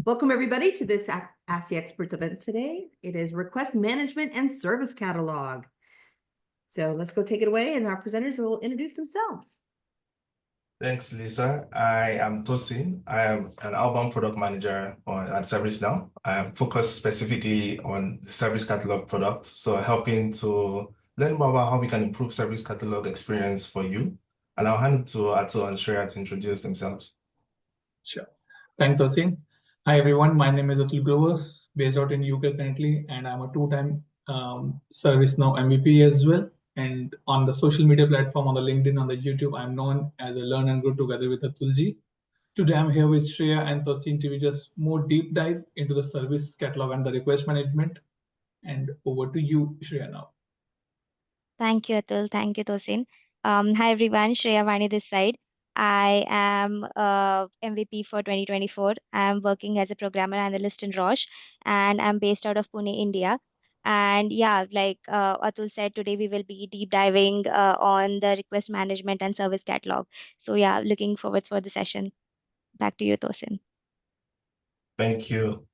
Welcome everybody to this Ask the Experts event today. It is Request Management and Service Catalog. So let's go take it away and our presenters will introduce themselves. Thanks, Lisa. I am Tosin. I am an outbound product manager at ServiceNow. I am focused specifically on the service catalog product. So helping to learn more about how we can improve service catalog experience for you. And I'll hand it to Atul and Shreya to introduce themselves. Sure. Thanks, Tosin. Hi, everyone. My name is Atul Grover, based out in UK currently, and I'm a two-time ServiceNow MVP as well. And on the social media platform, on the LinkedIn, on the YouTube, I'm known as a Learn and Grow together with Atulji. Today, I'm here with Shreya and Tosin to just more deep dive into the service catalog and the request management. And over to you, Shreya, now. Thank you, Atul. Thank you, Tosin. Hi, everyone. Shreya Vani this side. I am MVP for 2024. I'm working as a programmer analyst in Roche, and I'm based out of Pune, India. And yeah, like Atul said, today we will be deep diving on the request management and service catalog. So yeah, looking forward for the session. Back to you, Tosin. Thank you.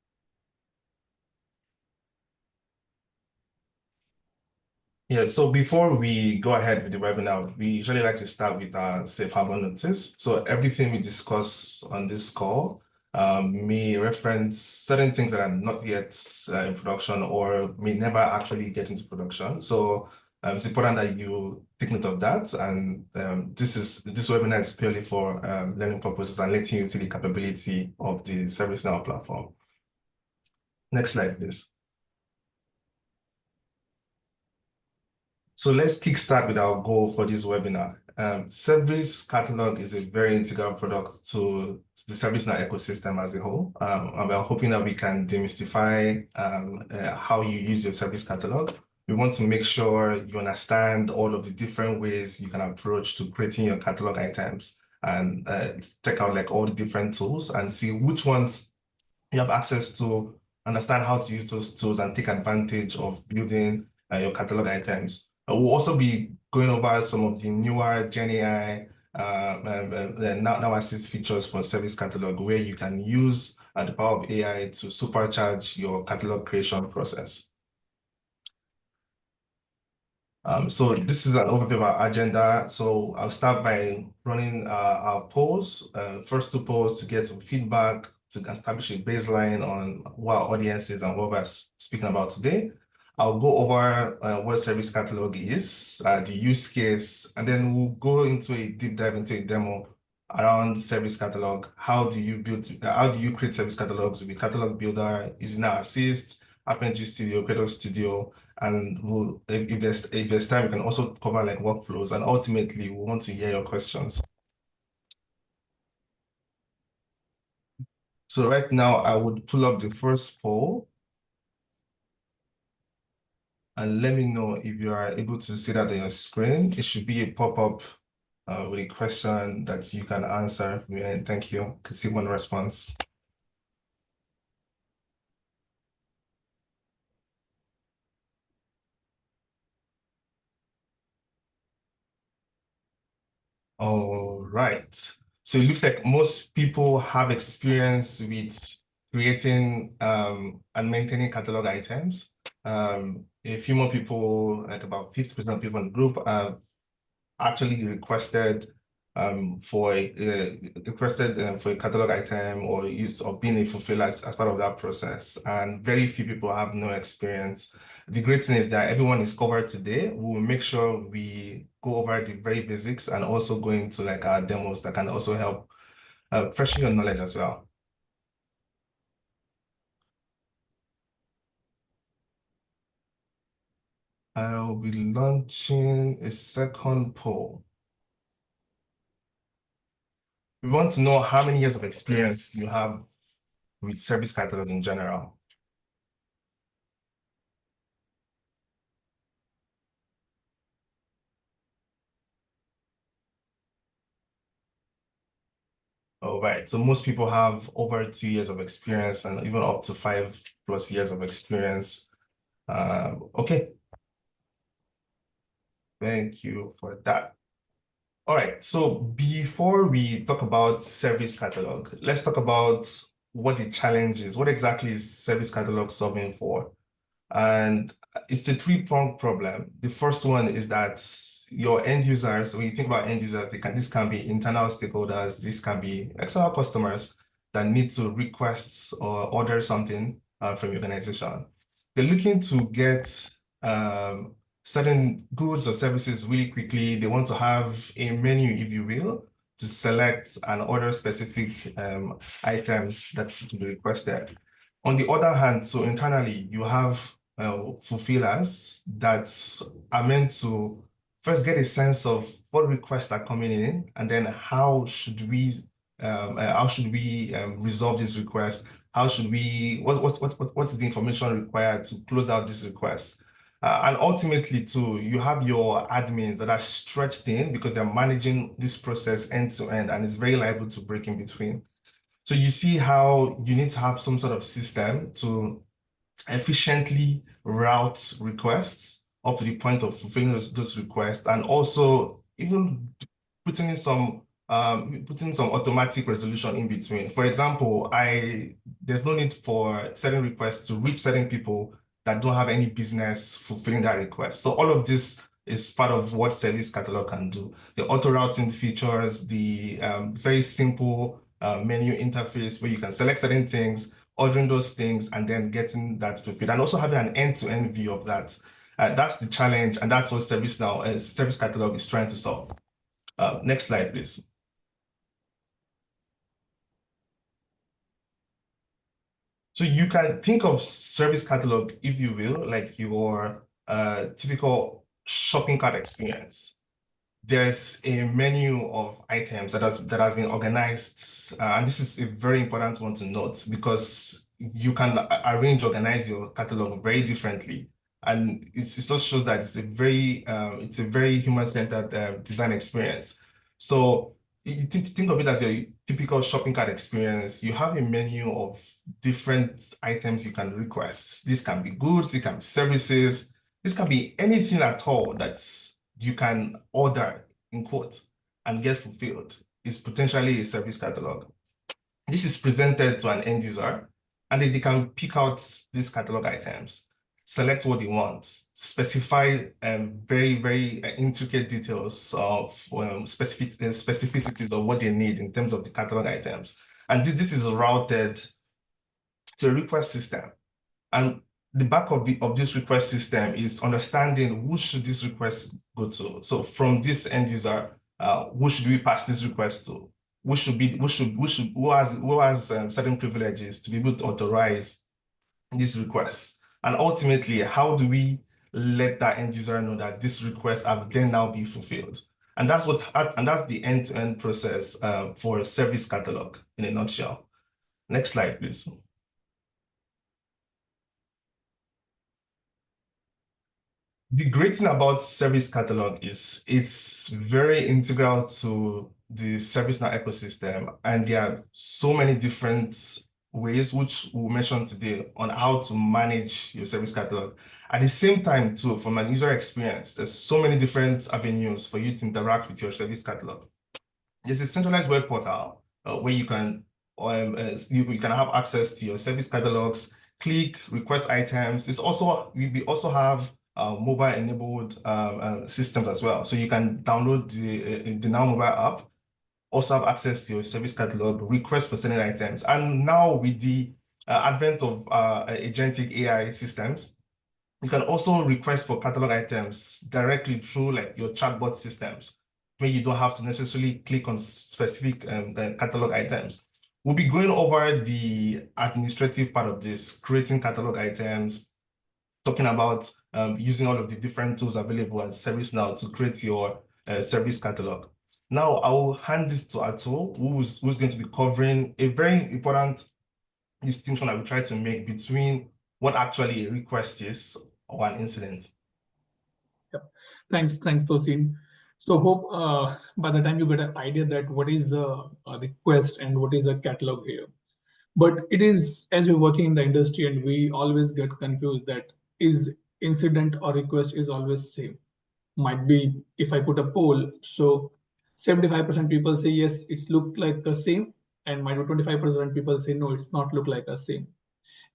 Yeah, so before we go ahead with the webinar, we usually like to start with our safe harbor notice. So everything we discuss on this call may reference certain things that are not yet in production or may never actually get into production. So it's important that you take note of that. And this webinar is purely for learning purposes and letting you see the capability of the ServiceNow platform. Next slide, please. So let's kickstart with our goal for this webinar. Service Catalog is a very integral product to the ServiceNow ecosystem as a whole. And we're hoping that we can demystify how you use your Service Catalog. We want to make sure you understand all of the different ways you can approach to creating your catalog items and check out like all the different tools and see which ones you have access to, understand how to use those tools and take advantage of building your catalog items. We'll also be going over some of the newer GenAI Now Assist features for Service Catalog, where you can use the power of AI to supercharge your catalog creation process. So this is an overview of our agenda. So I'll start by running our polls. First two polls to get some feedback, to establish a baseline on what our audience is and what we're speaking about today. I'll go over what Service Catalog is, the use case, and then we'll go into a deep dive into a demo around Service Catalog. How do you create Service Catalogs with Catalog Builder, using Now Assist, Appendage Studio, Creator Studio, and if there's time, we can also cover like workflows. And ultimately, we want to hear your questions. So right now, I would pull up the first poll. And let me know if you are able to see that on your screen. It should be a pop-up with a question that you can answer. And thank you. I can see one response. All right. So it looks like most people have experience with creating and maintaining catalog items. A few more people, like about 50% of people in the group, have actually requested for a catalog item or use of being a fulfiller as part of that process. And very few people have no experience. The great thing is that everyone is covered today. We will make sure we go over the very basics and also go into like our demos that can also help freshen your knowledge as well. I'll be launching a second poll. We want to know how many years of experience you have with Service Catalog in general. All right, so most people have over 2 years of experience and even up to 5+ years of experience. Okay. Thank you for that. All right, so before we talk about service catalog, let's talk about what the challenge is. What exactly is service catalog solving for? And it's a three-pronged problem. The first one is that your end users, when you think about end users, this can be internal stakeholders, this can be external customers that need to request or order something from your organization. They're looking to get certain goods or services really quickly. They want to have a menu, if you will, to select and order specific items that to be requested. On the other hand, so internally, you have fulfillers that are meant to first get a sense of what requests are coming in, and then how should we resolve this request? How should we, what's the information required to close out this request? And ultimately, too, you have your admins that are stretched thin because they're managing this process end to end, and it's very liable to break in between. So you see how you need to have some sort of system to efficiently route requests up to the point of fulfilling those requests, and also even putting in some automatic resolution in between. For example, there's no need for certain requests to reach certain people that don't have any business fulfilling that request. So all of this is part of what Service Catalog can do. The auto routing features, the very simple menu interface where you can select certain things, ordering those things, and then getting that fulfilled, and also having an end-to-end view of that. That's the challenge, and that's what ServiceNow, Service Catalog is trying to solve. Next slide, please. So you can think of Service Catalog, if you will, like your typical shopping cart experience. There's a menu of items that has been organized, and this is a very important one to note because you can organize your catalog very differently, and it just shows that it's a very human-centered design experience. So you think of it as your typical shopping cart experience. You have a menu of different items you can request. This can be goods, this can be services, this can be anything at all that's you can order, in quote, and get fulfilled. Is potentially a service catalog. This is presented to an end user, and they can pick out these catalog items, select what they want, specify very, very intricate details of specificities of what they need in terms of the catalog items. And this is routed to a request system. And the back of this request system is understanding who should this request go to. So from this end user, who should we pass this request to? Who has certain privileges to be able to authorize this request? And ultimately, how do we let that end user know that this request have then now be fulfilled? And that's the end-to-end process for a service catalog in a nutshell. Next slide, please. The great thing about Service Catalog is it's very integral to the ServiceNow ecosystem, and there are so many different ways, which we'll mention today, on how to manage your Service Catalog. At the same time, too, from an user experience, there's so many different avenues for you to interact with your Service Catalog. There's a centralized web portal where you can have access to your service catalogs, click, request items. We also have mobile-enabled systems as well. So you can download the Now mobile app, also have access to your service catalog, request for certain items. And now with the advent of agentic AI systems, you can also request for catalog items directly through like your chatbot systems, where you don't have to necessarily click on specific catalog items. We'll be going over the administrative part of this, creating catalog items, talking about using all of the different tools available at ServiceNow to create your service catalog. Now, I will hand this to Atul, who's going to be covering a very important distinction that we try to make between what actually a request is or an incident. Yep. Thanks, Tosin. So hope by the time you get an idea that what is a request and what is a catalog here. But it is, as we're working in the industry, and we always get confused that is incident or request is always same. Might be if I put a poll, so 75% people say yes, it's look like the same, and might be 25% people say no, it's not look like the same.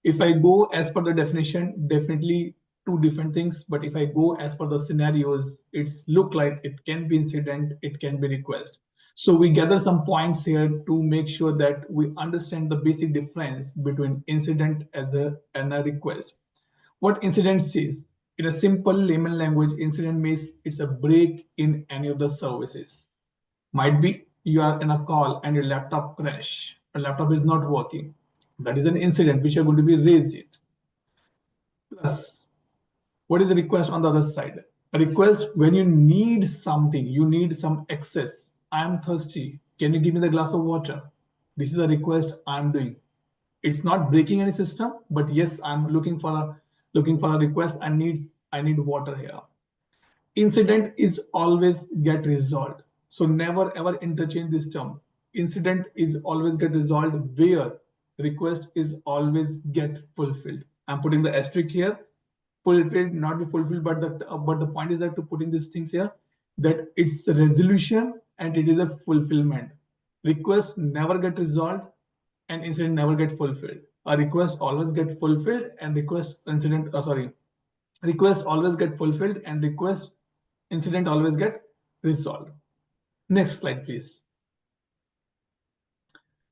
If I go as per the definition, definitely two different things. But if I go as per the scenarios, it's look like it can be incident, it can be request. So we gather some points here to make sure that we understand the basic difference between incident and a request. What incident says? In a simple layman language, incident means it's a break in any of the services. Might be you are in a call and your laptop crash, your laptop is not working. That is an incident which you're going to be raised it. Plus, what is the request on the other side? A request when you need something, you need some access. I'm thirsty. Can you give me the glass of water? This is a request I'm doing. It's not breaking any system, but yes, I'm looking for a request. I need water here. Incident is always get resolved. So never ever interchange this term. Incident is always get resolved where request is always get fulfilled. I'm putting the asterisk here. Fulfilled, not be fulfilled, but the point is that to putting these things here, that it's a resolution and it is a fulfillment. Request never get resolved and incident never get fulfilled. A request always get fulfilled and request always get fulfilled and request incident always get resolved. Next slide, please.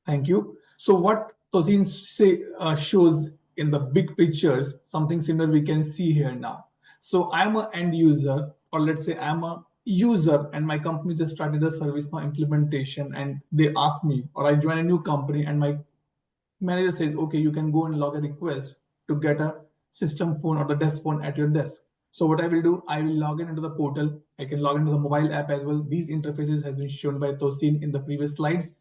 Thank you. So what Tosin shows in the big pictures, something similar we can see here now. So I'm an end user, or let's say I'm a user, and my company just started a ServiceNow implementation, and they ask me, or I join a new company, and my manager says, okay, you can go and log a request to get a system phone or the desk phone at your desk. So what I will do, I will log in into the portal. I can log into the mobile app as well. These interfaces has been shown by Tosin in the previous slides.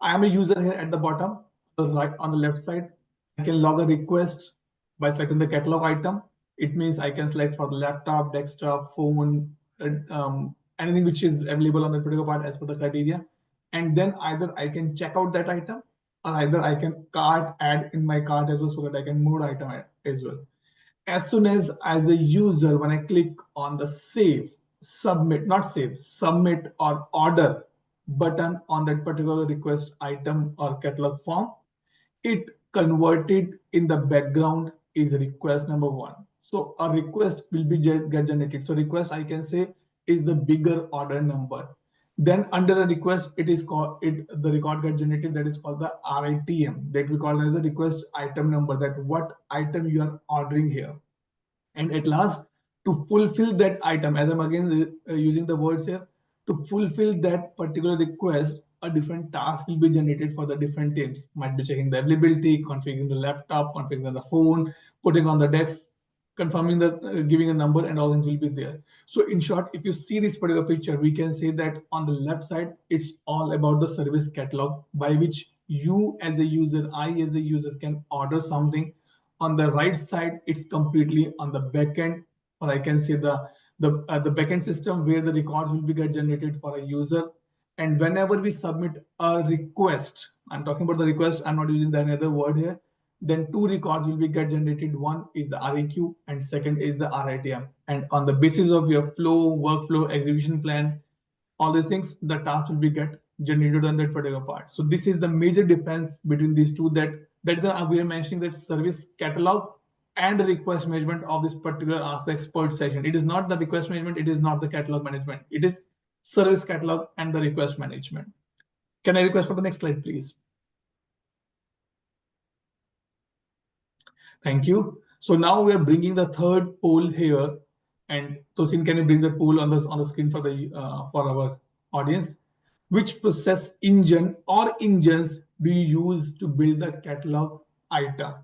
I am a user here at the bottom, right on the left side. I can log a request by selecting the catalog item. It means I can select for the laptop, desktop, phone, anything which is available on the particular part as per the criteria. And then either I can check out that item or either I can add in my cart as well so that I can move the item as well. As soon as a user, when I click on the submit or order button on that particular request item or catalog form, it converted in the background is request number one. So a request will be get generated. So request I can say is the bigger order number. Then under the request, it is called the record get generated, that is called the RITM, that we call as the request item number, that what item you are ordering here. And at last, to fulfill that item, as I'm again using the words here, to fulfill that particular request, a different task will be generated for the different teams. Might be checking the availability, configuring the laptop, configuring the phone, putting on the desk, confirming the giving a number, and all things will be there. So in short, if you see this particular picture, we can say that on the left side, it's all about the service catalog by which you as a user, I as a user can order something. On the right side, it's completely on the backend, or I can say the backend system where the records will be get generated for a user. And whenever we submit a request, I'm talking about the request, I'm not using the another word here, then two records will be get generated. One is the REQ and second is the RITM. And on the basis of your flow, workflow, execution plan, all these things, the task will be get generated on that particular part. So this is the major difference between these two, that is we are mentioning that service catalog and the request management of this particular Ask the Expert session. It is not the request management, it is not the catalog management. It is service catalog and the request management. Can I request for the next slide, please? Thank you. So now we are bringing the third poll here. And Tosin, can you bring the poll on the screen for the for our audience? Which process engine or engines do you use to build the catalog item?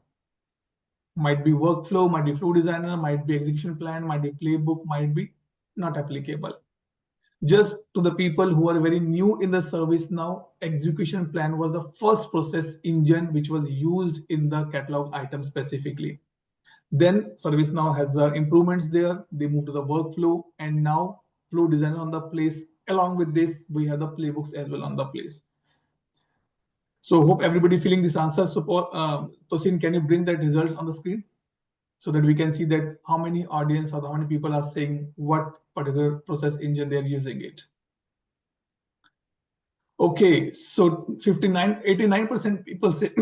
Might be workflow, might be flow designer, might be execution plan, might be playbook, might be not applicable. Just to the people who are very new in the ServiceNow, execution plan was the first process engine which was used in the catalog item specifically. Then ServiceNow has improvements there. They moved to the workflow, and now flow designer on the place. Along with this, we have the playbooks as well on the place. So hope everybody feeling this answer. So Tosin, can you bring that results on the screen so that we can see that how many audience or how many people are saying what particular process engine they're using it? Okay, so 89% people say,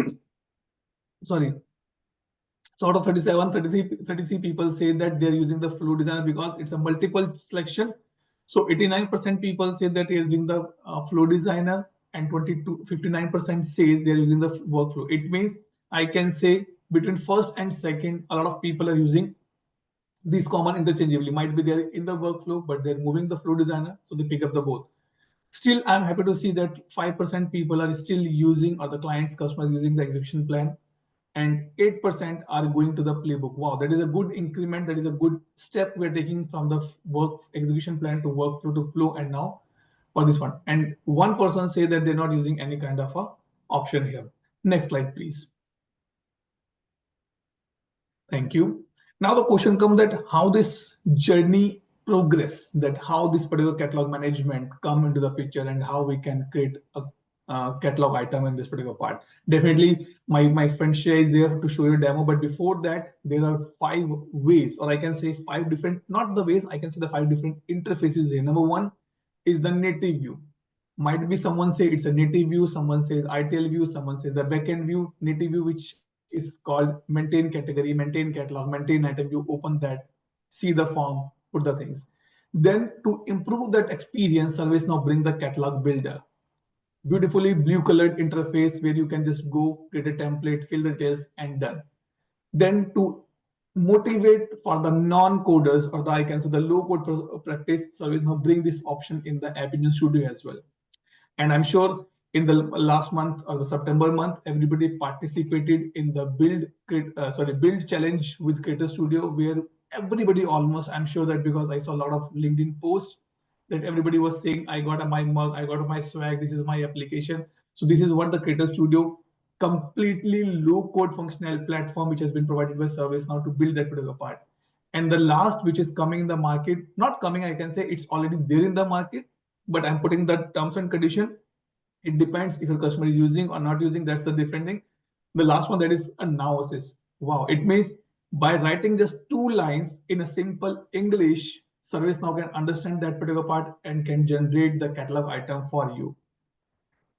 sorry, sort of 33 people say that they're using the flow designer because it's a multiple selection. So 89% people say that they're using the flow designer, and 59% says they're using the workflow. It means I can say between first and second, a lot of people are using these common interchangeably. Might be they're in the workflow, but they're moving the flow designer, so they pick up the both. Still, I'm happy to see that 5% people are still using, or the clients, customers using the execution plan, and 8% are going to the playbook. Wow, that is a good increment. That is a good step we're taking from the work execution plan to workflow to flow, and now for this one. And one person say that they're not using any kind of a option here. Next slide, please. Thank you. Now the question comes that how this journey progress, that how this particular catalog management come into the picture, and how we can create a catalog item in this particular part. Definitely, my friend Shreya is there to show you a demo. But before that, there are 5 ways, or I can say 5 different, not the ways, I can say the 5 different interfaces here. Number 1 is the native view. Might be someone say it's a native view, someone says ITL view, someone says the backend view. Native view, which is called maintain category, maintain catalog, maintain item. You open that, see the form, put the things. Then to improve that experience, ServiceNow bring the catalog builder. Beautifully blue colored interface where you can just go, create a template, fill the details, and done. Then to motivate for the non-coders, or the I can say the low code practice, ServiceNow bring this option in the App Engine Studio as well. And I'm sure in the last month or the September month, everybody participated in the build challenge with Creator Studio, where everybody almost, I'm sure that because I saw a lot of LinkedIn posts that everybody was saying, I got my mug, I got my swag, this is my application. So this is what the Creator Studio, completely low code functional platform, which has been provided by ServiceNow to build that particular part. And the last, which is coming in the market, not coming, I can say it's already there in the market, but I'm putting the terms and condition. It depends if your customer is using or not using. That's the different thing. The last one, that is analysis. Wow, it means by writing just 2 lines in a simple English, ServiceNow can understand that particular part and can generate the catalog item for you.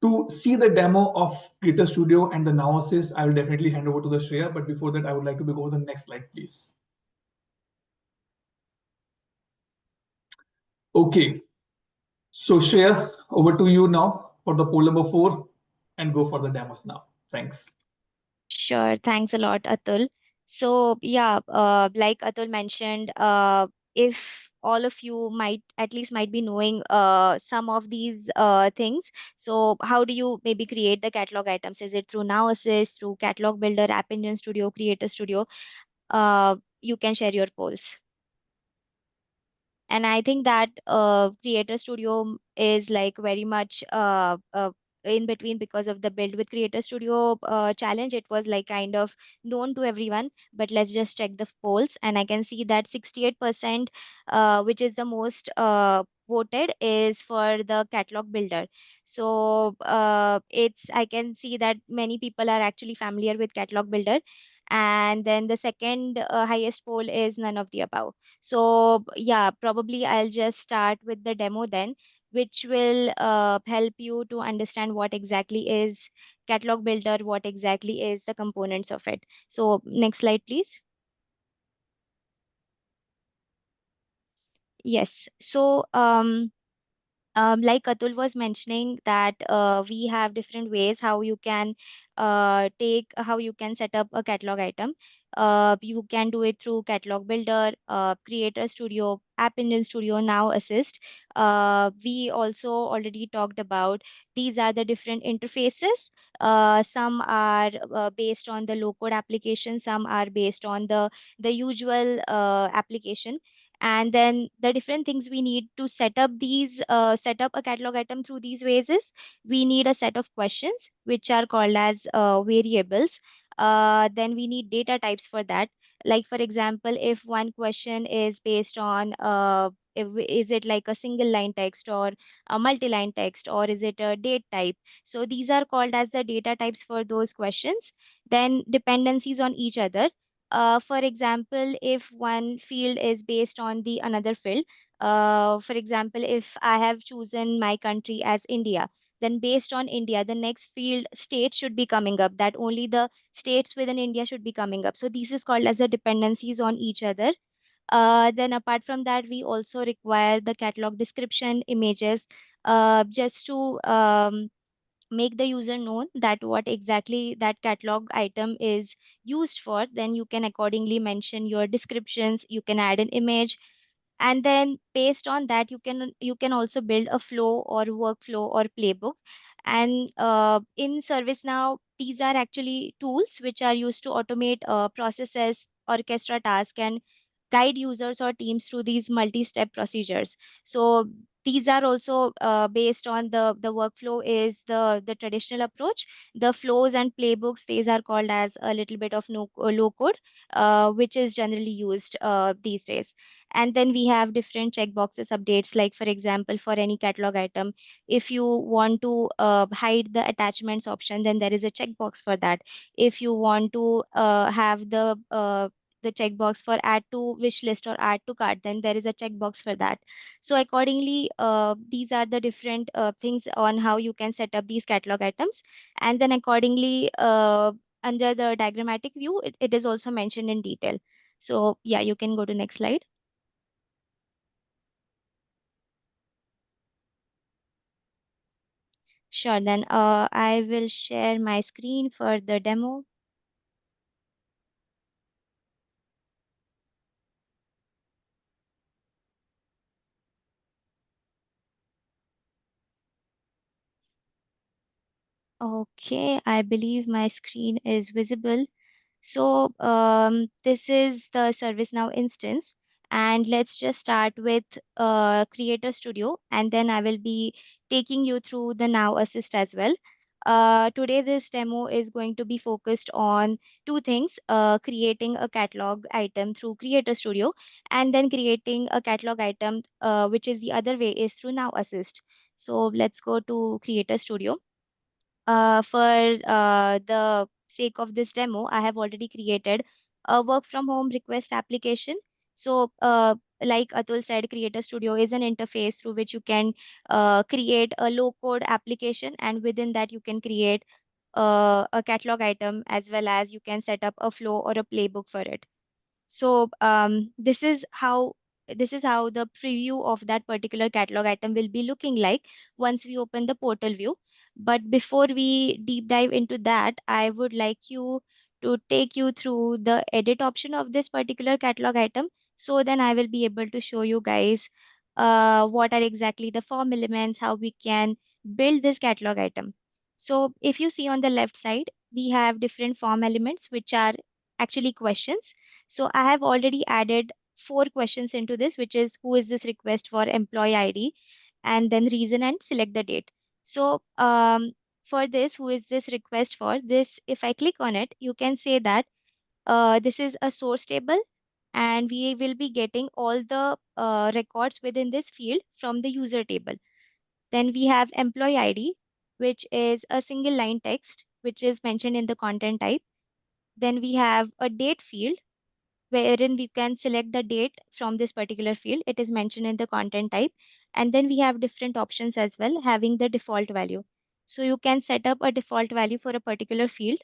To see the demo of Creator Studio and the Now Assist, I will definitely hand over to the Shreya. But before that, I would like to go to the next slide, please. Okay. So Shreya, over to you now for the poll number 4, and go for the demos now. Thanks. Sure. Thanks a lot, Atul. So yeah, like Atul mentioned, if all of you might be knowing some of these things. So how do you maybe create the catalog items? Is it through Now Assist, through Catalog Builder, App Engine Studio, Creator Studio? You can share your polls. And I think that Creator Studio is like very much in between, because of the Build with Creator Studio challenge. It was like kind of known to everyone. But let's just check the polls, and I can see that 68%, which is the most voted, is for the Catalog Builder. So I can see that many people are actually familiar with Catalog Builder. And then the second highest poll is none of the above. So yeah, probably I'll just start with the demo then, which will help you to understand what exactly is Catalog Builder, what exactly is the components of it. So next slide, please. Yes. So like Atul was mentioning, that we have different ways how you can how you can set up a catalog item. You can do it through Catalog Builder, Creator Studio, App Engine Studio, Now Assist. We also already talked about these are the different interfaces. Some are based on the low code application, some are based on the usual application. And then the different things we need to set up set up a catalog item through these ways is, we need a set of questions which are called as variables. Then we need data types for that. Like for example, if one question is based on is it like a single line text or a multi-line text, or is it a date type? So these are called as the data types for those questions. Then dependencies on each other. For example, if one field is based on the another field, for example, if I have chosen my country as India, then based on India, the next field state should be coming up, that only the states within India should be coming up. So this is called as the dependencies on each other. Then apart from that, we also require the catalog description images, just to make the user know that what exactly that catalog item is used for. Then you can accordingly mention your descriptions, you can add an image, and then based on that you can also build a flow or workflow or playbook. And in ServiceNow, these are actually tools which are used to automate processes, orchestra tasks, and guide users or teams through these multi-step procedures. So these are also based on the workflow is the traditional approach. The flows and playbooks, these are called as a little bit of no low code, which is generally used these days. And then we have different checkboxes updates, like for example, for any catalog item, if you want to hide the attachments option, then there is a checkbox for that. If you want to have the checkbox for add to wish list or add to cart, then there is a checkbox for that. So accordingly, these are the different things on how you can set up these catalog items. And then accordingly, under the diagrammatic view, it is also mentioned in detail. So yeah, you can go to next slide. Sure, then I will share my screen for the demo. Okay, I believe my screen is visible. So this is the ServiceNow instance, and let's just start with Creator Studio, and then I will be taking you through the Now Assist as well. Today, this demo is going to be focused on two things: creating a catalog item through Creator Studio, and then creating a catalog item, which is the other way, is through Now Assist. So let's go to Creator Studio. For the sake of this demo, I have already created a work from home request application. So, like Atul said, Creator Studio is an interface through which you can create a low code application, and within that, you can create a catalog item, as well as you can set up a flow or a playbook for it. So this is how the preview of that particular catalog item will be looking like once we open the portal view. But before we deep dive into that, I would like you to take you through the edit option of this particular catalog item. So then I will be able to show you guys what are exactly the form elements, how we can build this catalog item. So if you see on the left side, we have different form elements, which are actually questions. So I have already added 4 questions into this, which is who is this request for, employee ID, and then reason and select the date. So for this, who is this request for, this, if I click on it, you can say that this is a source table, and we will be getting all the records within this field from the user table. Then we have employee ID, which is a single line text, which is mentioned in the content type. Then we have a date field, wherein we can select the date from this particular field. It is mentioned in the content type. And then we have different options as well, having the default value. So you can set up a default value for a particular field.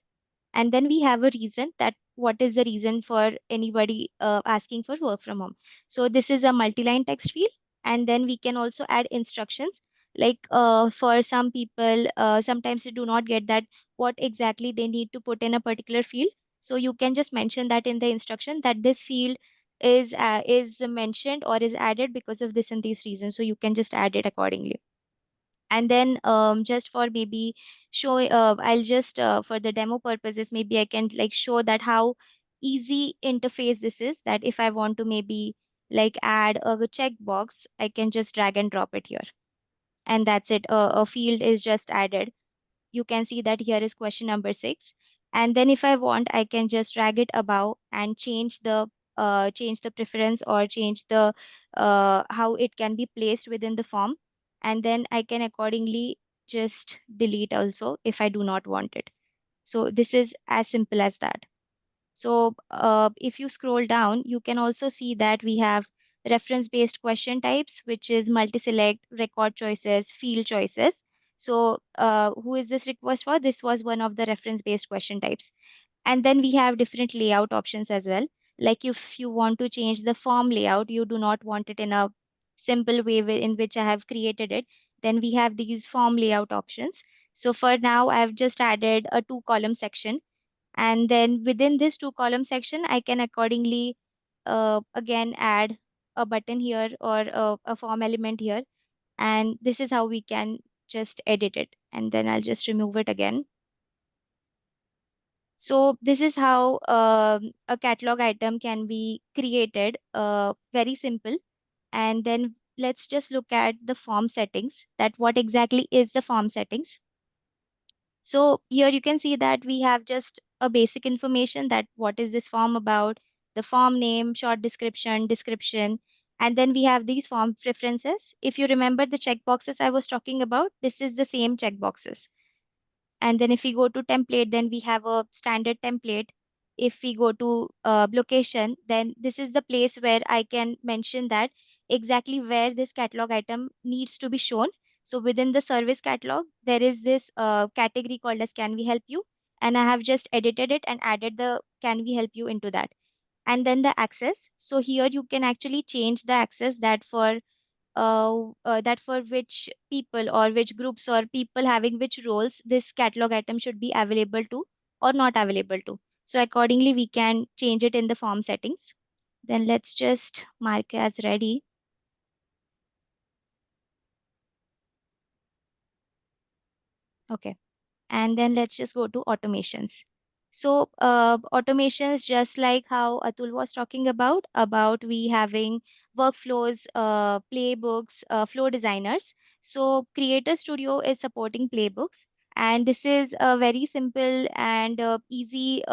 And then we have a reason, that what is the reason for anybody asking for work from home. So this is a multi-line text field. And then we can also add instructions, like for some people, sometimes they do not get that what exactly they need to put in a particular field. So you can just mention that in the instruction, that this field is mentioned or is added because of this and these reasons. So you can just add it accordingly. And then just for maybe show, I'll just for the demo purposes, maybe I can like show that how easy interface this is, that if I want to maybe like add a checkbox, I can just drag and drop it here, and that's it. A field is just added. You can see that here is question number 6. And then if I want, I can just drag it above and change the preference, or change the how it can be placed within the form. And then I can accordingly just delete also if I do not want it. So this is as simple as that. So if you scroll down, you can also see that we have reference-based question types, which is multi-select, record choices, field choices. So who is this request for? This was one of the reference-based question types. And then we have different layout options as well. Like if you want to change the form layout, you do not want it in a simple way in which I have created it, then we have these form layout options. So for now, I've just added a 2-column section. And then within this 2-column section, I can accordingly again add a button here or a form element here. And this is how we can just edit it. And then I'll just remove it again. So this is how a catalog item can be created, very simple. And then let's just look at the form settings, that what exactly is the form settings. So here you can see that we have just a basic information that what is this form about, the form name, short description, and then we have these form preferences. If you remember the checkboxes I was talking about, this is the same checkboxes. And then if we go to template, then we have a standard template. If we go to location, then this is the place where I can mention that exactly where this catalog item needs to be shown. So within the service catalog, there is this category called as can we help you? And I have just edited it and added the can we help you into that. And then the access. So here you can actually change the access that for which people or which groups or people having which roles this catalog item should be available to or not available to. So accordingly, we can change it in the form settings. Then let's just mark as ready. Okay. And then let's just go to automations. So automations, just like how Atul was talking about we having workflows, playbooks, flow designers. So Creator Studio is supporting playbooks, and this is a very simple and easy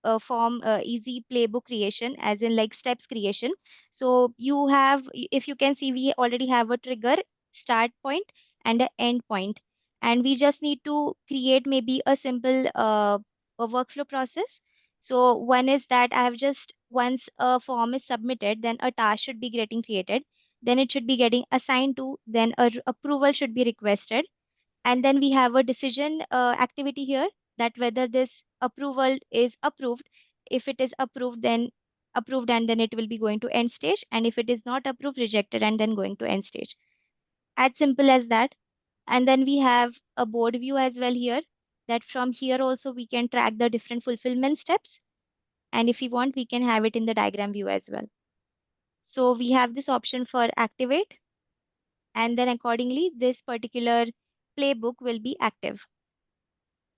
easy playbook creation, as in like steps creation. So you have, if you can see, we already have a trigger, start point, and an end point, and we just need to create maybe a simple a workflow process. So one is that I have just, once a form is submitted, then a task should be getting created, then it should be getting assigned to, then a approval should be requested, and then we have a decision activity here, that whether this approval is approved. If it is approved, then approved, and then it will be going to end stage, and if it is not approved, rejected, and then going to end stage. As simple as that. And then we have a board view as well here, that from here also we can track the different fulfillment steps. And if we want, we can have it in the diagram view as well. So we have this option for activate, and then accordingly, this particular playbook will be active.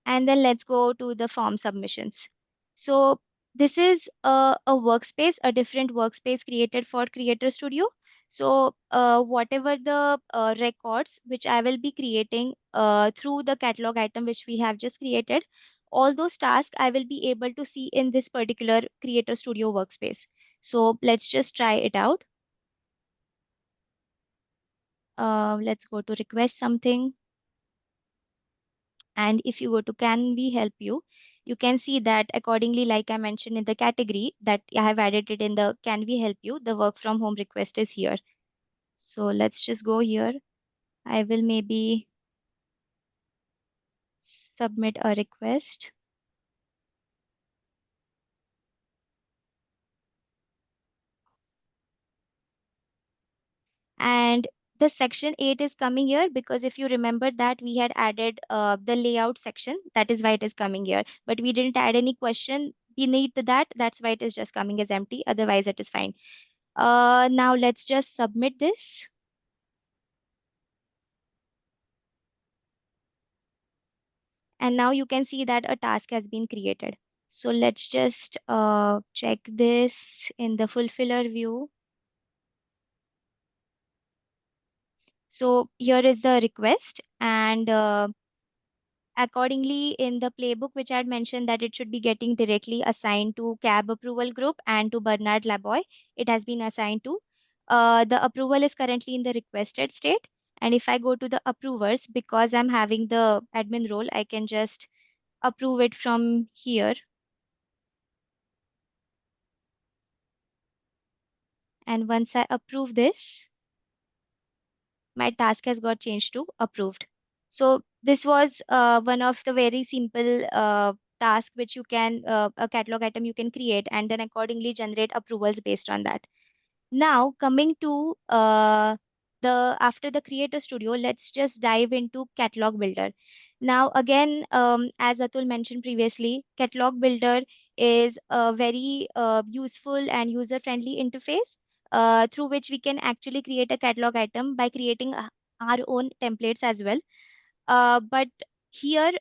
And then let's go to the form submissions. So this is a workspace, a different workspace created for Creator Studio. So whatever the records which I will be creating through the catalog item which we have just created, all those tasks I will be able to see in this particular Creator Studio workspace. So let's just try it out. Let's go to request something. And if you go to can we help you, you can see that accordingly, like I mentioned in the category, that I have added it in the can we help you, the work from home request is here. So let's just go here. I will maybe submit a request. And the section 8 is coming here because if you remember that we had added the layout section, that is why it is coming here. But we didn't add any question beneath that. That's why it is just coming as empty. Otherwise, it is fine. Now let's just submit this. And now you can see that a task has been created. So let's just check this in the fulfiller view. So here is the request, and accordingly in the playbook which I had mentioned that it should be getting directly assigned to cab approval group and to Bernard Laboy, it has been assigned to. The approval is currently in the requested state. And if I go to the approvers, because I'm having the admin role, I can just approve it from here. And once I approve this, my task has got changed to approved. So this was one of the very simple task which you can, a catalog item you can create and then accordingly generate approvals based on that. Now coming to after the Creator Studio, let's just dive into Catalog Builder. Now again, as Atul mentioned previously, Catalog Builder is a very useful and user-friendly interface through which we can actually create a catalog item by creating our own templates as well. But here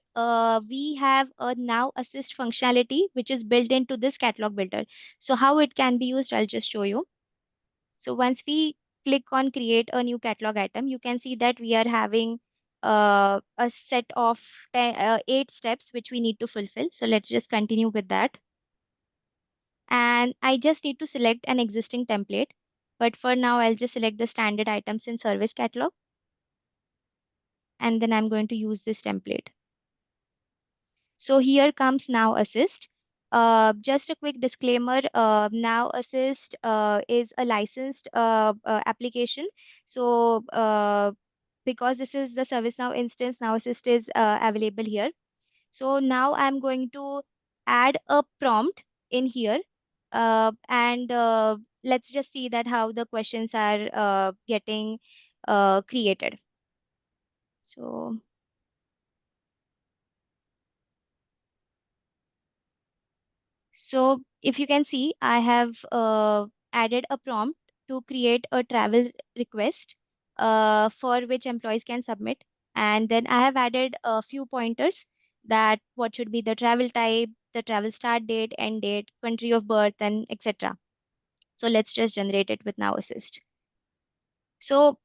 we have a Now Assist functionality which is built into this Catalog Builder. So how it can be used, I'll just show you. So once we click on create a new catalog item, you can see that we are having a set of 8 steps which we need to fulfill. So let's just continue with that. And I just need to select an existing template. But for now, I'll just select the standard items in service catalog. And then I'm going to use this template. So here comes Now Assist. Just a quick disclaimer, Now Assist is a licensed application. So because this is the ServiceNow instance, Now Assist is available here. So now I'm going to add a prompt in here. And let's just see that how the questions are getting created. So So if you can see, I have added a prompt to create a travel request for which employees can submit. And then I have added a few pointers that what should be the travel type, the travel start date, end date, country of birth, and etc. So let's just generate it with Now Assist. So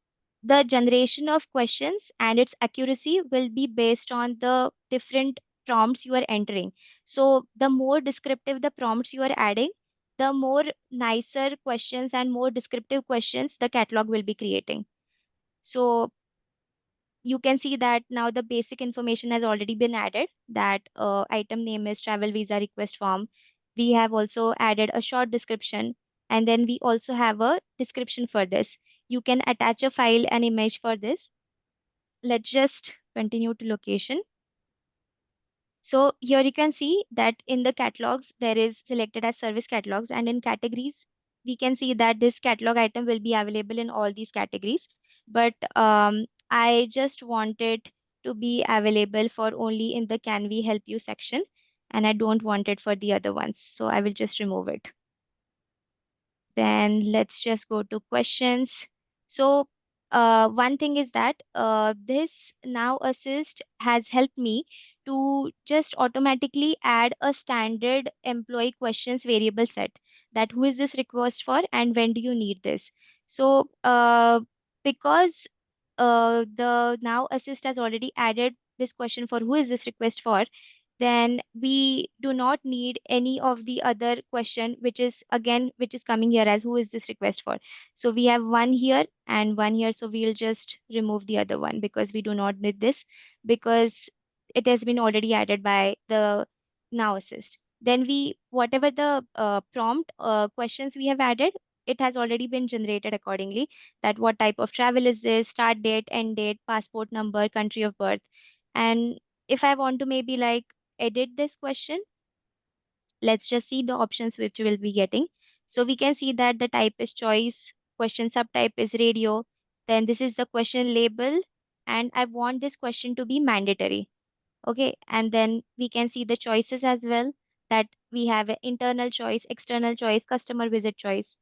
the generation of questions and its accuracy will be based on the different prompts you are entering. So the more descriptive the prompts you are adding, the more nicer questions and more descriptive questions the catalog will be creating. So you can see that now the basic information has already been added, that item name is travel visa request form. We have also added a short description, and then we also have a description for this. You can attach a file and image for this. Let's just continue to location. So here you can see that in the catalogs, there is selected as service catalogs, and in categories, we can see that this catalog item will be available in all these categories. But I just want it to be available for only in the Can We Help You section, and I don't want it for the other ones. So I will just remove it. Then let's just go to questions. So one thing is that this Now Assist has helped me to just automatically add a standard employee questions variable set, that who is this request for and when do you need this. So because the Now Assist has already added this question for who is this request for, then we do not need any of the other question, which is again, which is coming here as who is this request for. So we have one here and one here. So we'll just remove the other one because we do not need this, because it has been already added by the Now Assist. Then whatever the prompt questions we have added, it has already been generated accordingly, that what type of travel is this, start date, end date, passport number, country of birth. And if I want to maybe like edit this question, let's just see the options which we'll be getting. So we can see that the type is choice, question subtype is radio, then this is the question label, and I want this question to be mandatory. Okay, and then we can see the choices as well, that we have an internal choice, external choice, customer visit choice.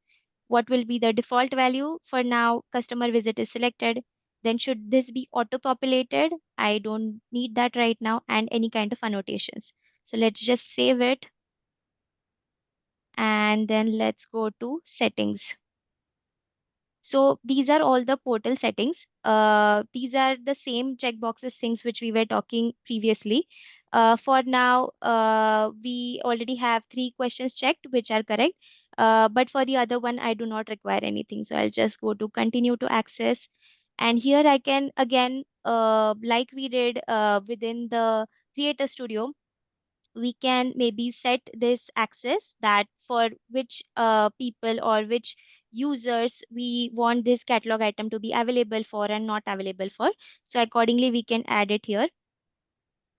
What will be the default value? For now, customer visit is selected. Then should this be auto-populated? I don't need that right now, and any kind of annotations. So let's just save it. And then let's go to settings. So these are all the portal settings. These are the same checkboxes things which we were talking previously. For now, we already have 3 questions checked, which are correct. But for the other one, I do not require anything. So I'll just go to continue to access. And here I can again, like we did within the Creator Studio, we can maybe set this access that for which people or which users we want this catalog item to be available for and not available for. So accordingly, we can add it here.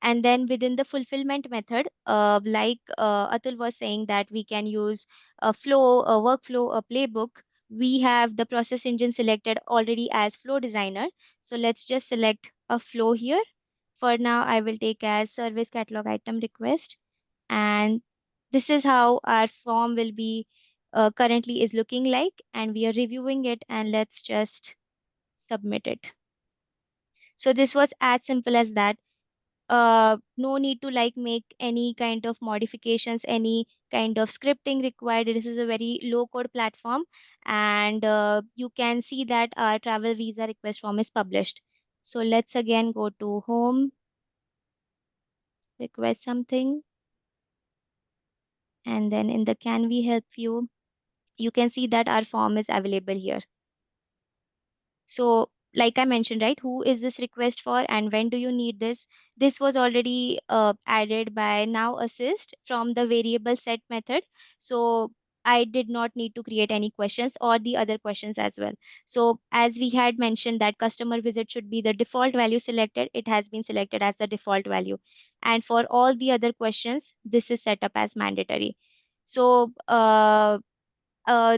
And then within the fulfillment method, Atul was saying that we can use a flow, a workflow, a playbook. We have the process engine selected already as flow designer. So let's just select a flow here. For now, I will take as service catalog item request. And this is how our form will be currently is looking like. And we are reviewing it, and let's just submit it. So this was as simple as that. No need to like make any kind of modifications, any kind of scripting required. This is a very low code platform, and you can see that our travel visa request form is published. So let's again go to home, request something, and then in the can we help you, you can see that our form is available here. So, like I mentioned, right, who is this request for and when do you need this? This was already added by now assist from the variable set method. So, I did not need to create any questions or the other questions as well. So, as we had mentioned that customer visit should be the default value selected, it has been selected as the default value. And for all the other questions, this is set up as mandatory. So,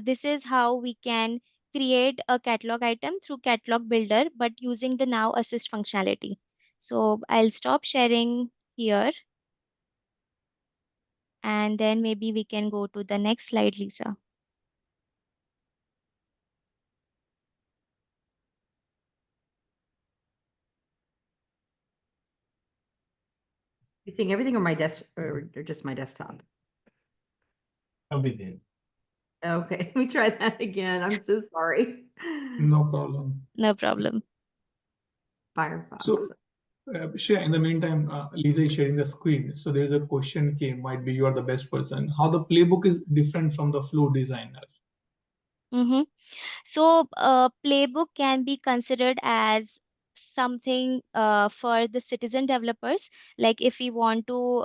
this is how we can create a catalog item through catalog builder, but using the now assist functionality. So I'll stop sharing here, and then maybe we can go to the next slide, Lisa. You seeing everything on my desk or just my desktop? Everything. Okay, let me try that again. I'm so sorry. No problem. No problem. Firefox. So, Shreya, in the meantime, Lisa is sharing the screen. So there is a question came, might be you are the best person. How the playbook is different from the flow designer? Mm-hmm. So, playbook can be considered as something for the citizen developers. Like if we want to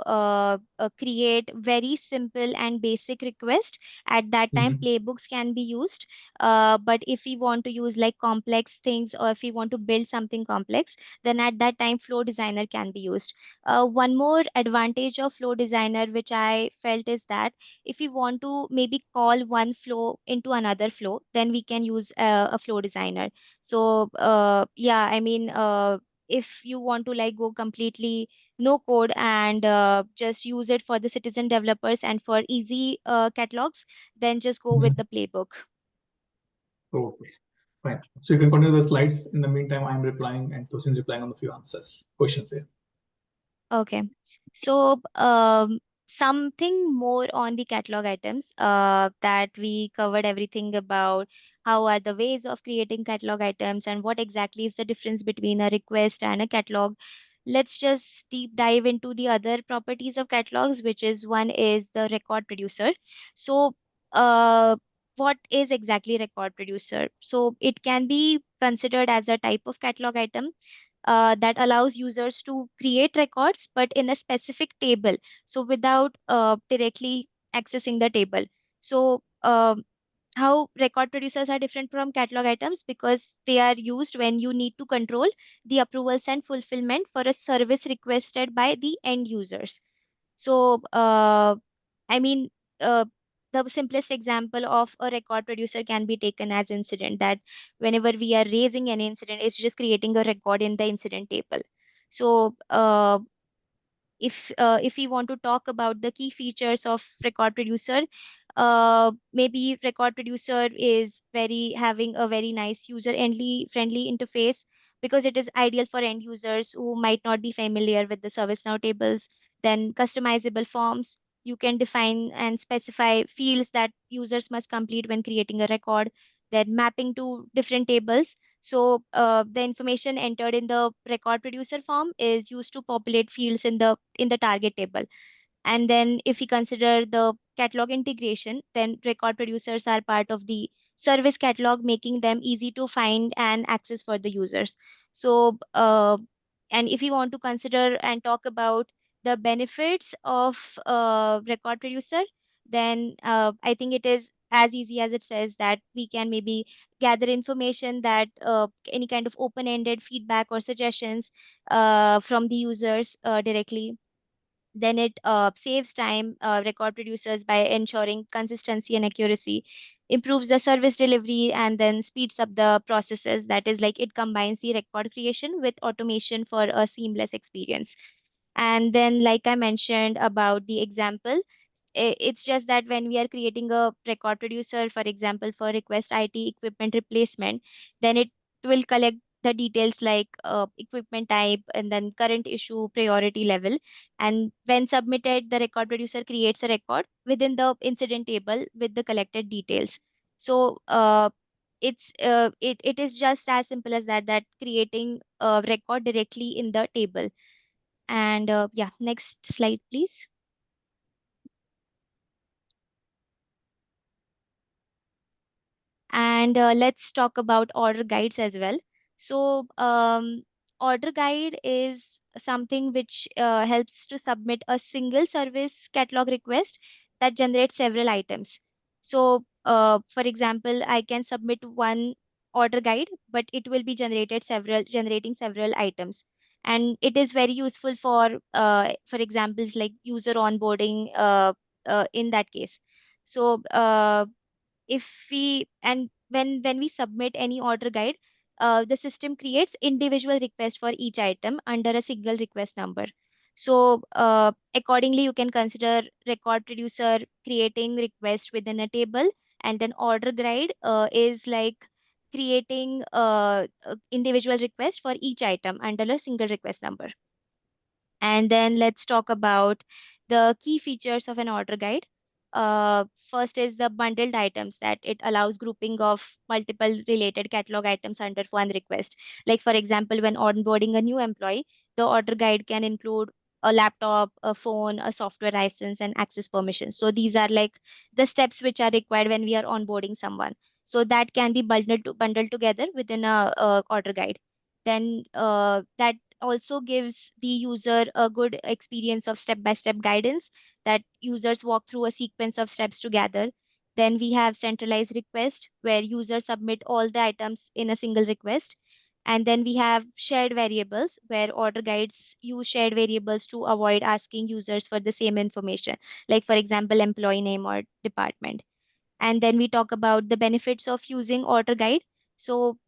create very simple and basic request, at that time Mhm. playbooks can be used. But if we want to use like complex things, or if we want to build something complex, then at that time Flow Designer can be used. One more advantage of Flow Designer, which I felt, is that if we want to maybe call one flow into another flow, then we can use a flow designer. So yeah, I mean, if you want to like go completely no code and just use it for the citizen developers and for easy catalogs, then just go with Mhm. the playbook. Okay, fine. So you can continue the slides. In the meantime, I'm replying and Tosin's replying on the few questions here. Okay. So, something more on the catalog items, that we covered everything about how are the ways of creating catalog items and what exactly is the difference between a request and a catalog. Let's just deep dive into the other properties of catalogs, which is one is the record producer. So, uh, what is exactly record producer? So it can be considered as a type of catalog item that allows users to create records, but in a specific table. So without directly accessing the table. So how record producers are different from catalog items, because they are used when you need to control the approvals and fulfillment for a service requested by the end users. So, I mean, uh, the simplest example of a record producer can be taken as incident, that whenever we are raising an incident, it's just creating a record in the incident table. So, if we want to talk about the key features of record producer, maybe record producer is very having a very nice user friendly interface, because it is ideal for end users who might not be familiar with the ServiceNow tables. Then customizable forms, you can define and specify fields that users must complete when creating a record. Then mapping to different tables, so the information entered in the record producer form is used to populate fields in the target table. And then if we consider the catalog integration, then record producers are part of the service catalog, making them easy to find and access for the users. So, and if you want to consider and talk about the benefits of record producer, then I think it is as easy as it says, that we can maybe gather information, that any kind of open-ended feedback or suggestions from the users directly. Then it saves time, record producers, by ensuring consistency and accuracy, improves the service delivery, and then speeds up the processes. That is, like, it combines the record creation with automation for a seamless experience. And then, like I mentioned about the example, it's just that when we are creating a record producer, for example, for request IT equipment replacement, then it will collect the details like equipment type and then current issue priority level. And when submitted, the record producer creates a record within the incident table with the collected details. So it is just as simple as that, that creating a record directly in the table. And yeah, next slide, please. And let's talk about order guides as well. So order guide is something which helps to submit a single service catalog request that generates several items. So for example, I can submit one order guide, but it will be generating several items. And it is very useful for examples like user onboarding in that case. So if we and when we submit any order guide, the system creates individual requests for each item under a single request number. So accordingly, you can consider record producer creating request within a table, and then order guide is like creating individual request for each item under a single request number. And then let's talk about the key features of an order guide. First is the bundled items, that it allows grouping of multiple related catalog items under one request. Like, for example, when onboarding a new employee, the order guide can include a laptop, a phone, a software license, and access permissions. So these are like the steps which are required when we are onboarding someone. So that can be bundled together within a order guide. Then that also gives the user a good experience of step-by-step guidance, that users walk through a sequence of steps together. Then we have centralized request, where users submit all the items in a single request. And then we have shared variables, where order guides use shared variables to avoid asking users for the same information, like, for example, employee name or department. And then we talk about the benefits of using order guide. So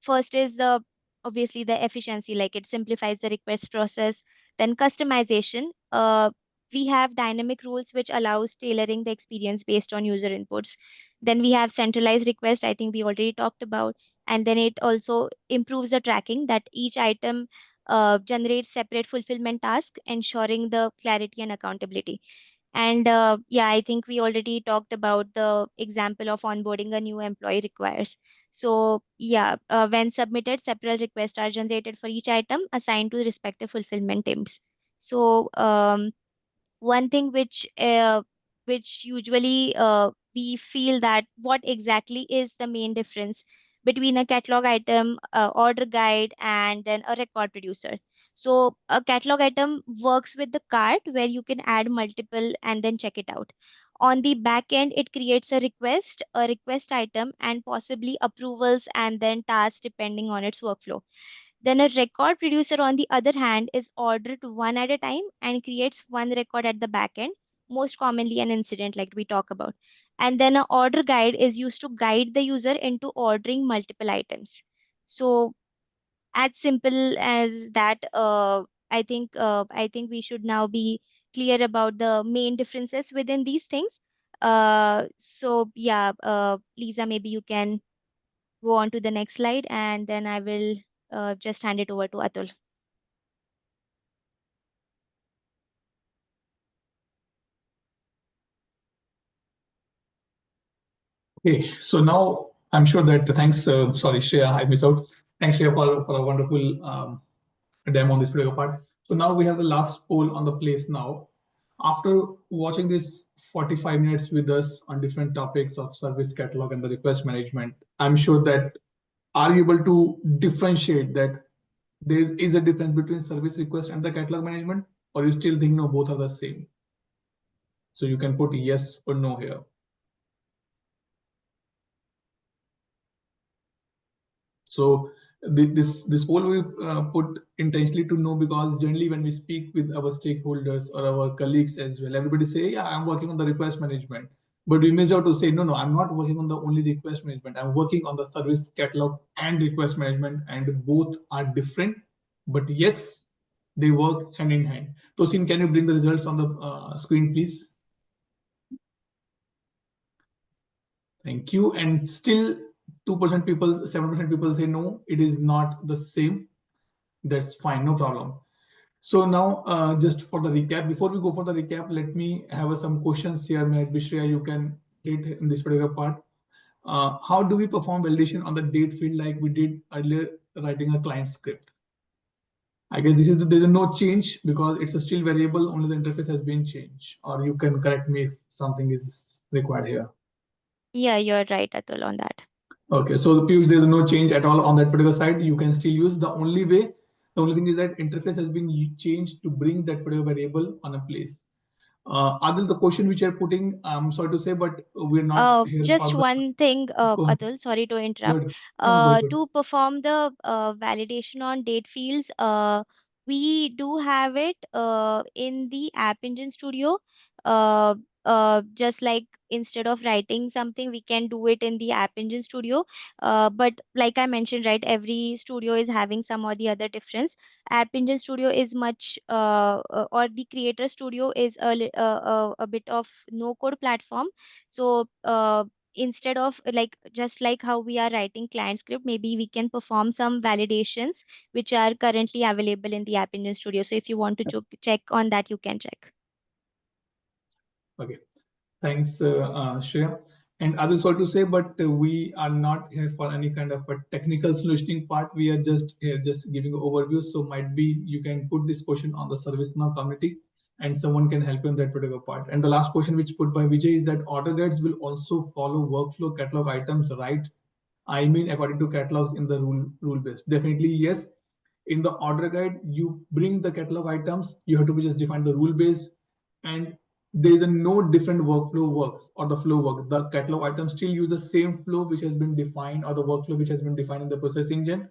first is the obviously the efficiency, like it simplifies the request process. Then customization, we have dynamic rules which allows tailoring the experience based on user inputs. Then we have centralized request, I think we already talked about. And then it also improves the tracking, that each item generates separate fulfillment tasks, ensuring the clarity and accountability. And yeah, I think we already talked about the example of onboarding a new employee requires. So yeah, when submitted, separate requests are generated for each item assigned to respective fulfillment teams. So one thing which usually we feel that what exactly is the main difference between a catalog item, order guide, and then a record producer. So a catalog item works with the cart, where you can add multiple and then check it out. On the back end, it creates a request item, and possibly approvals and then tasks depending on its workflow. Then a record producer, on the other hand, is ordered one at a time and creates one record at the back end, most commonly an incident like we talk about. And then an order guide is used to guide the user into ordering multiple items. So as simple as that, I think we should now be clear about the main differences within these things. So yeah, Lisa, maybe you can go on to the next slide, and then I will just hand it over to Atul. Okay, so now I'm sure that thanks, sorry, Shreya, I missed out. Thanks, Shreya, for a wonderful demo on this particular part. So now we have the last poll on the place now. After watching this 45 minutes with us on different topics of service catalog and the request management, I'm sure that are you able to differentiate that there is a difference between service request and the catalog management, or you still think no, both are the same? So you can put yes or no here. So this poll we put intentionally to know, because generally when we speak with our stakeholders or our colleagues as well, everybody say, yeah, I'm working on the request management. But we miss out to say, no, I'm not working on the only request management. I'm working on the service catalog and request management, and both are different. But yes, they work hand in hand. Tosin, can you bring the results on the screen, please? Thank you. And still 2% people, 7% people say no, it is not the same. That's fine, no problem. So now just for the recap, before we go for the recap, let me have some questions here. Maybe Shreya, you can hit in this particular part. How do we perform validation on the date field like we did earlier writing a client script? I guess there's no change because it's a still variable, only the interface has been changed. Or you can correct me if something is required here. Yeah, you're right, Atul, on that. Okay, so Piyush, there's no change at all on that particular side. You can still use. The only thing is that interface has been changed to bring that particular variable on a place. Adil, the question which you're putting, I'm sorry to say, but we're not here for Just the. one thing, Go ahead. Atul, sorry to Go interrupt. ahead. No, no, go ahead. To perform the validation on date fields, we do have it in the App Engine Studio. Uh, just like instead of writing something, we can do it in the App Engine Studio. But like I mentioned, right, every studio is having some or the other difference. App Engine Studio is much, or the Creator Studio is a bit of no code platform. So instead of like just like how we are writing client script, maybe we can perform some validations which are currently available in the App Engine Studio. So if you want to check on that, you can check. Okay. Thanks, Shreya. And others also to say, but we are not here for any kind of a technical solutioning part. We are just here just giving an overview. So might be you can put this question on the ServiceNow community and someone can help you in that particular part. And the last question which put by Vijay is that order guides will also follow workflow catalog items, right? I mean, according to catalogs in the rule base. Definitely yes. In the order guide, you bring the catalog items. You have to be just define the rule base, and there is a no different workflow works or the flow work. The catalog items still use the same flow which has been defined, or the workflow which has been defined in the process engine.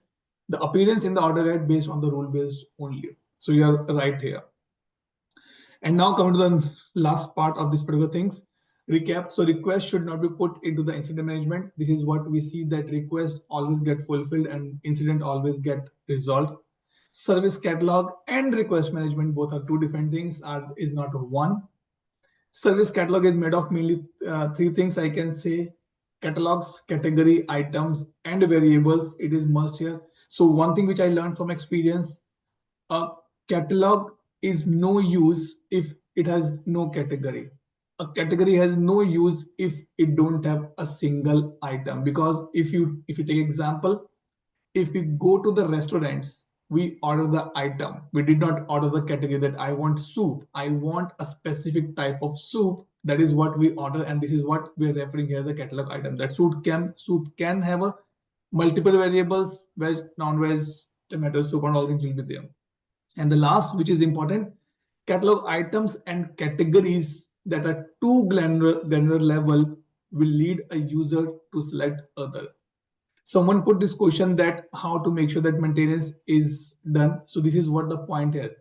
The appearance in the order guide based on the rule based only. So you are right here. And now coming to the last part of this particular things, recap. So requests should not be put into the incident management. This is what we see, that requests always get fulfilled and incident always get resolved. Service catalog and request management, both are two different things, is not one. Service catalog is made of mainly three things, I can say: catalogs, category, items, and variables. It is must here. So one thing which I learned from experience, a catalog is no use if it has no category. A category has no use if it don't have a single item. Because if you take example, if we go to the restaurants, we order the item. We did not order the category that I want soup. I want a specific type of soup. That is what we order, and this is what we are referring here, the catalog item. That soup can have a multiple variables, veg, non-veg, tomato soup, and all things will be there. And the last, which is important, catalog items and categories that are too granular level will lead a user to select other. Someone put this question that how to make sure that maintenance is done. So this is what the point here.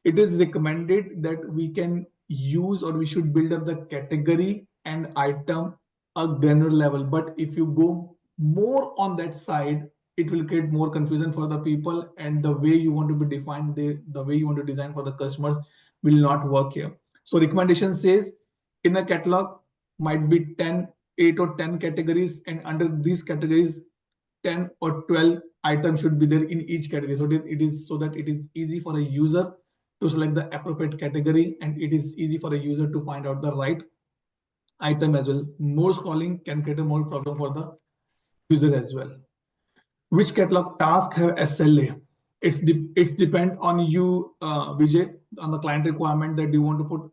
It is recommended that we can use, or we should build up the category and item a granular level. But if you go more on that side, it will create more confusion for the people, and the way you want to be defined, the way you want to design for the customers will not work here. So recommendation says in a catalog might be 8 or 10 categories, and under these categories 10 or 12 items should be there in each category. So it is so that it is easy for a user to select the appropriate category, and it is easy for a user to find out the right item as well. More scrolling can create a more problem for the user as well. Which catalog task have SLA? It's depend on you, Vijay, on the client requirement, that you want to put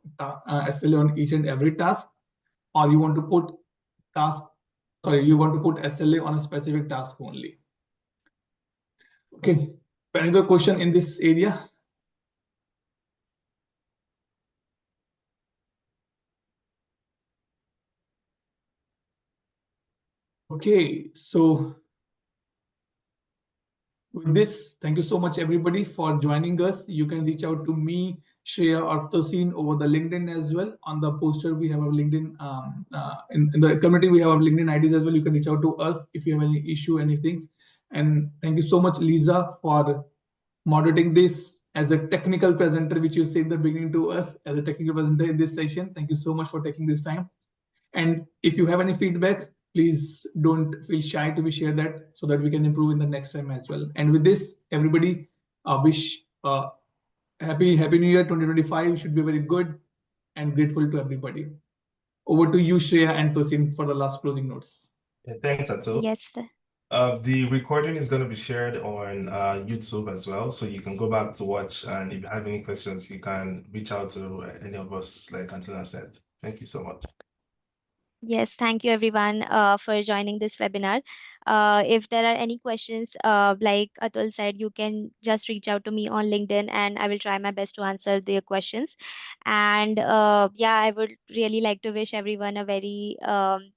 SLA on each and every task, or you want to put you want to put SLA on a specific task only. Okay. Another question in this area? Okay, so with this, thank you so much, everybody, for joining us. You can reach out to me, Shreya, or Tosin over the LinkedIn as well. On the poster, we have our LinkedIn, in the community, we have our LinkedIn IDs as well. You can reach out to us if you have any issue, anything. And thank you so much, Lisa, for moderating this as a technical presenter, which you said in the beginning to us as a technical presenter in this session. Thank you so much for taking this time. And if you have any feedback, please don't feel shy to share that so that we can improve in the next time as well. And with this, everybody, wish happy New Year 2025. Should be very good and grateful to everybody. Over to you, Shreya and Tosin, for the last closing notes. Yeah, thanks, Atul. Yes. The recording is going to be shared on YouTube as well, so you can go back to watch. And if you have any questions, you can reach out to any of us, like Antonio said. Thank you so much. Yes, thank you everyone for joining this webinar. If there are any questions, like Atul said, you can just reach out to me on LinkedIn and I will try my best to answer their questions. And yeah, I would really like to wish everyone a very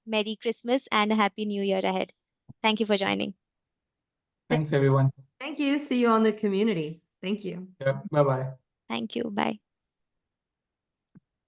Merry Christmas and a Happy New Year ahead. Thank you for joining. Thanks, everyone. Thank you. See you on the community. Thank you. Yeah, bye-bye. Thank you. Bye.